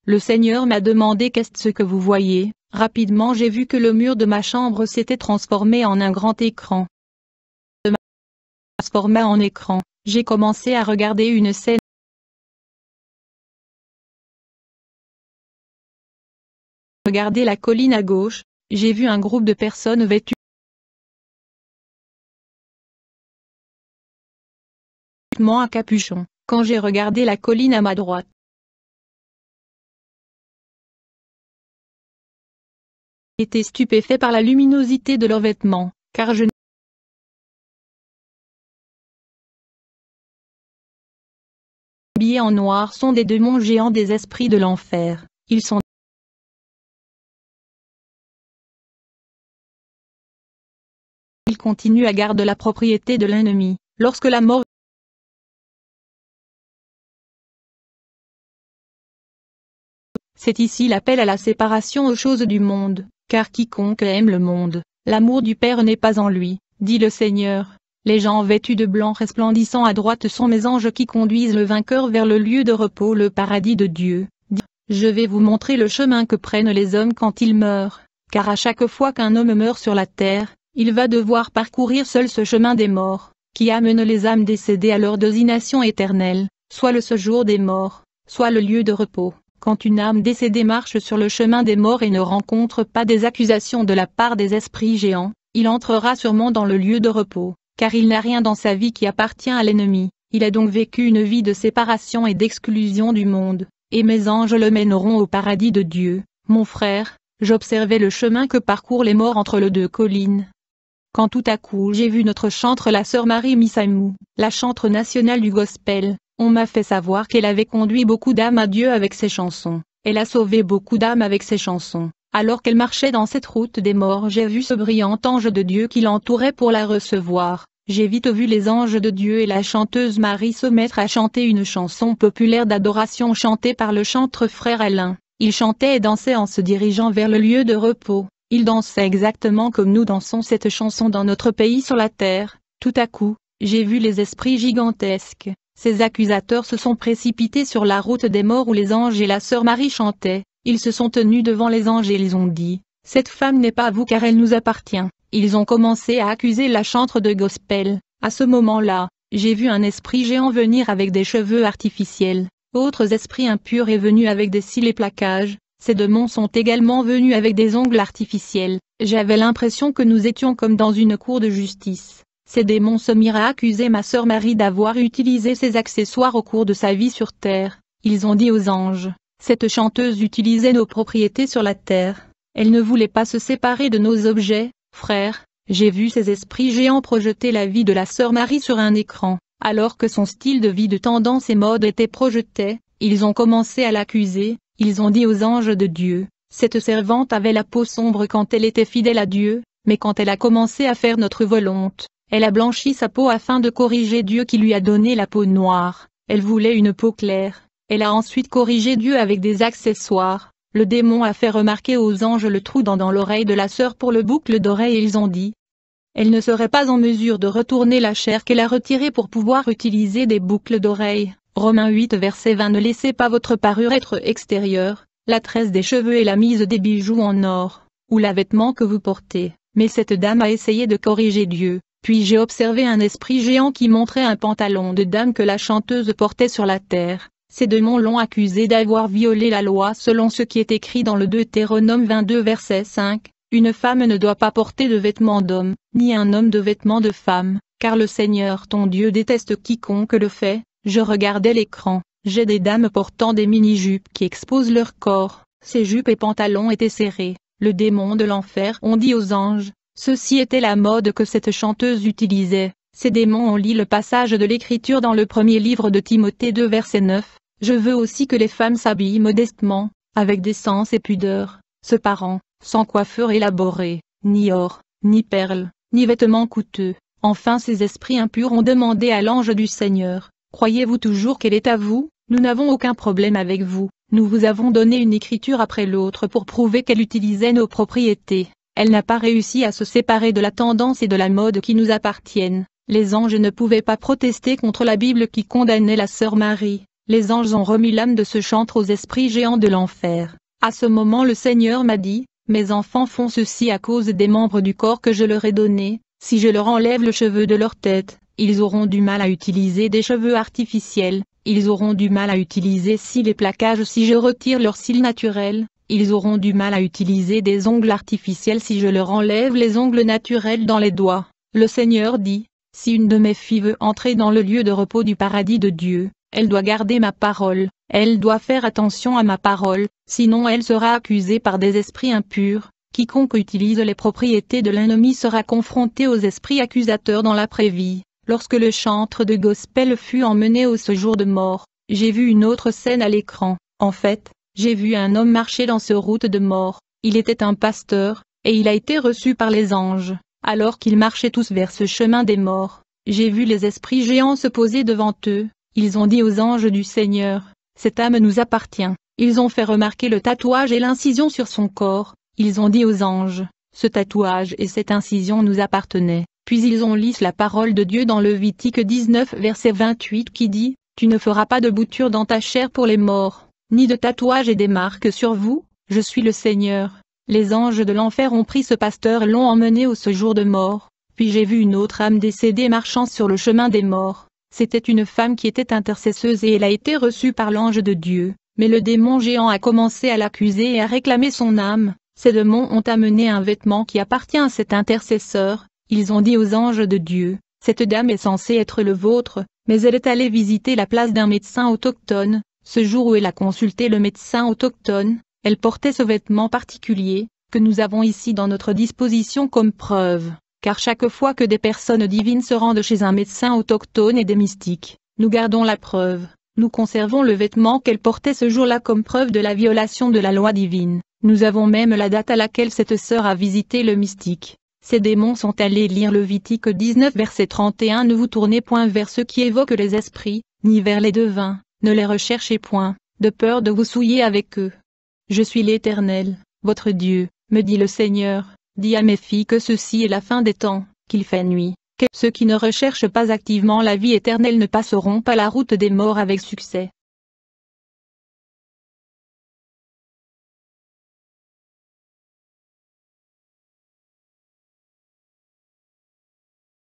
Le Seigneur m'a demandé qu'est-ce que vous voyez. Rapidement j'ai vu que le mur de ma chambre s'était transformé en un grand écran. Transformé en écran, j'ai commencé à regarder une scène. Regardez la colline à gauche, j'ai vu un groupe de personnes vêtues à capuchon. Quand j'ai regardé la colline à ma droite, j'étais stupéfait par la luminosité de leurs vêtements, car je habillés en noir sont des démons géants des esprits de l'enfer. Ils sont Ils continuent à garder la propriété de l'ennemi. Lorsque la mort c'est ici l'appel à la séparation aux choses du monde, car quiconque aime le monde, l'amour du Père n'est pas en lui, dit le Seigneur. Les gens vêtus de blanc resplendissant à droite sont mes anges qui conduisent le vainqueur vers le lieu de repos, le paradis de Dieu. Je vais vous montrer le chemin que prennent les hommes quand ils meurent, car à chaque fois qu'un homme meurt sur la terre, il va devoir parcourir seul ce chemin des morts, qui amène les âmes décédées à leur désignation éternelle, soit le séjour des morts, soit le lieu de repos. Quand une âme décédée marche sur le chemin des morts et ne rencontre pas des accusations de la part des esprits géants, il entrera sûrement dans le lieu de repos, car il n'a rien dans sa vie qui appartient à l'ennemi. Il a donc vécu une vie de séparation et d'exclusion du monde, et mes anges le mèneront au paradis de Dieu. Mon frère, j'observais le chemin que parcourent les morts entre les deux collines. Quand tout à coup j'ai vu notre chantre la sœur Marie Missaimou, la chantre nationale du gospel, on m'a fait savoir qu'elle avait conduit beaucoup d'âmes à Dieu avec ses chansons. Elle a sauvé beaucoup d'âmes avec ses chansons. Alors qu'elle marchait dans cette route des morts, j'ai vu ce brillant ange de Dieu qui l'entourait pour la recevoir. J'ai vite vu les anges de Dieu et la chanteuse Marie se mettre à chanter une chanson populaire d'adoration chantée par le chantre frère Alain. Ils chantaient et dansaient en se dirigeant vers le lieu de repos. Ils dansaient exactement comme nous dansons cette chanson dans notre pays sur la terre. Tout à coup, j'ai vu les esprits gigantesques. Ces accusateurs se sont précipités sur la route des morts où les anges et la sœur Marie chantaient. Ils se sont tenus devant les anges et ils ont dit, « Cette femme n'est pas à vous car elle nous appartient ». Ils ont commencé à accuser la chantre de gospel. À ce moment-là, j'ai vu un esprit géant venir avec des cheveux artificiels. Autres esprits impurs est venu avec des cils et plaquages. Ces démons sont également venus avec des ongles artificiels. J'avais l'impression que nous étions comme dans une cour de justice. Ces démons se mirent à accuser ma sœur Marie d'avoir utilisé ces accessoires au cours de sa vie sur terre. Ils ont dit aux anges, « Cette chanteuse utilisait nos propriétés sur la terre. Elle ne voulait pas se séparer de nos objets. » Frère, j'ai vu ces esprits géants projeter la vie de la sœur Marie sur un écran. Alors que son style de vie de tendance et mode était projeté, ils ont commencé à l'accuser. Ils ont dit aux anges de Dieu, « Cette servante avait la peau sombre quand elle était fidèle à Dieu, mais quand elle a commencé à faire notre volonté, elle a blanchi sa peau afin de corriger Dieu qui lui a donné la peau noire. Elle voulait une peau claire. Elle a ensuite corrigé Dieu avec des accessoires. » Le démon a fait remarquer aux anges le trou dans l'oreille de la sœur pour le boucle d'oreille et ils ont dit, « Elle ne serait pas en mesure de retourner la chair qu'elle a retirée pour pouvoir utiliser des boucles d'oreilles. » Romains 8 verset 20. Ne laissez pas votre parure être extérieure, la tresse des cheveux et la mise des bijoux en or, ou la vêtement que vous portez. Mais cette dame a essayé de corriger Dieu. Puis j'ai observé un esprit géant qui montrait un pantalon de dame que la chanteuse portait sur la terre. Ces démons l'ont accusé d'avoir violé la loi selon ce qui est écrit dans le Deutéronome 22 verset 5. Une femme ne doit pas porter de vêtements d'homme, ni un homme de vêtements de femme, car le Seigneur ton Dieu déteste quiconque le fait. Je regardais l'écran, j'ai des dames portant des mini-jupes qui exposent leur corps. Ces jupes et pantalons étaient serrés. Le démon de l'enfer ont dit aux anges, ceci était la mode que cette chanteuse utilisait. Ces démons ont lu le passage de l'Écriture dans le premier livre de Timothée 2 verset 9. Je veux aussi que les femmes s'habillent modestement, avec décence et pudeur, se parant, sans coiffure élaborée, ni or, ni perles, ni vêtements coûteux. Enfin ces esprits impurs ont demandé à l'ange du Seigneur, croyez-vous toujours qu'elle est à vous? Nous n'avons aucun problème avec vous. Nous vous avons donné une écriture après l'autre pour prouver qu'elle utilisait nos propriétés. Elle n'a pas réussi à se séparer de la tendance et de la mode qui nous appartiennent. Les anges ne pouvaient pas protester contre la Bible qui condamnait la sœur Marie. les anges ont remis l'âme de ce chantre aux esprits géants de l'enfer. À ce moment le Seigneur m'a dit, mes enfants font ceci à cause des membres du corps que je leur ai donnés, si je leur enlève le cheveu de leur tête, ils auront du mal à utiliser des cheveux artificiels, ils auront du mal à utiliser cils et plaquages si je retire leurs cils naturels, ils auront du mal à utiliser des ongles artificiels si je leur enlève les ongles naturels dans les doigts. Le Seigneur dit, si une de mes filles veut entrer dans le lieu de repos du paradis de Dieu, elle doit garder ma parole, elle doit faire attention à ma parole, sinon elle sera accusée par des esprits impurs. Quiconque utilise les propriétés de l'ennemi sera confronté aux esprits accusateurs dans l'après-vie. Lorsque le chantre de gospel fut emmené au séjour de mort, j'ai vu une autre scène à l'écran. En fait, j'ai vu un homme marcher dans ce route de mort. Il était un pasteur, et il a été reçu par les anges. Alors qu'ils marchaient tous vers ce chemin des morts, j'ai vu les esprits géants se poser devant eux. Ils ont dit aux anges du Seigneur, cette âme nous appartient. Ils ont fait remarquer le tatouage et l'incision sur son corps. Ils ont dit aux anges, ce tatouage et cette incision nous appartenaient. Puis ils ont lu la parole de Dieu dans Lévitique 19 verset 28 qui dit, tu ne feras pas de bouture dans ta chair pour les morts, ni de tatouage et des marques sur vous, je suis le Seigneur. Les anges de l'enfer ont pris ce pasteur et l'ont emmené au séjour de mort. Puis j'ai vu une autre âme décédée marchant sur le chemin des morts. C'était une femme qui était intercesseuse et elle a été reçue par l'ange de Dieu. Mais le démon géant a commencé à l'accuser et à réclamer son âme. Ces démons ont amené un vêtement qui appartient à cet intercesseur. Ils ont dit aux anges de Dieu, cette dame est censée être le vôtre, mais elle est allée visiter la place d'un médecin autochtone. Ce jour où elle a consulté le médecin autochtone, elle portait ce vêtement particulier, que nous avons ici dans notre disposition comme preuve, car chaque fois que des personnes divines se rendent chez un médecin autochtone et des mystiques, nous gardons la preuve, nous conservons le vêtement qu'elle portait ce jour-là comme preuve de la violation de la loi divine. Nous avons même la date à laquelle cette sœur a visité le mystique. Ces démons sont allés lire Lévitique 19 verset 31. Ne vous tournez point vers ceux qui évoquent les esprits, ni vers les devins, ne les recherchez point, de peur de vous souiller avec eux. Je suis l'Éternel, votre Dieu, me dit le Seigneur, dis à mes filles que ceci est la fin des temps, qu'il fait nuit, que ceux qui ne recherchent pas activement la vie éternelle ne passeront pas la route des morts avec succès.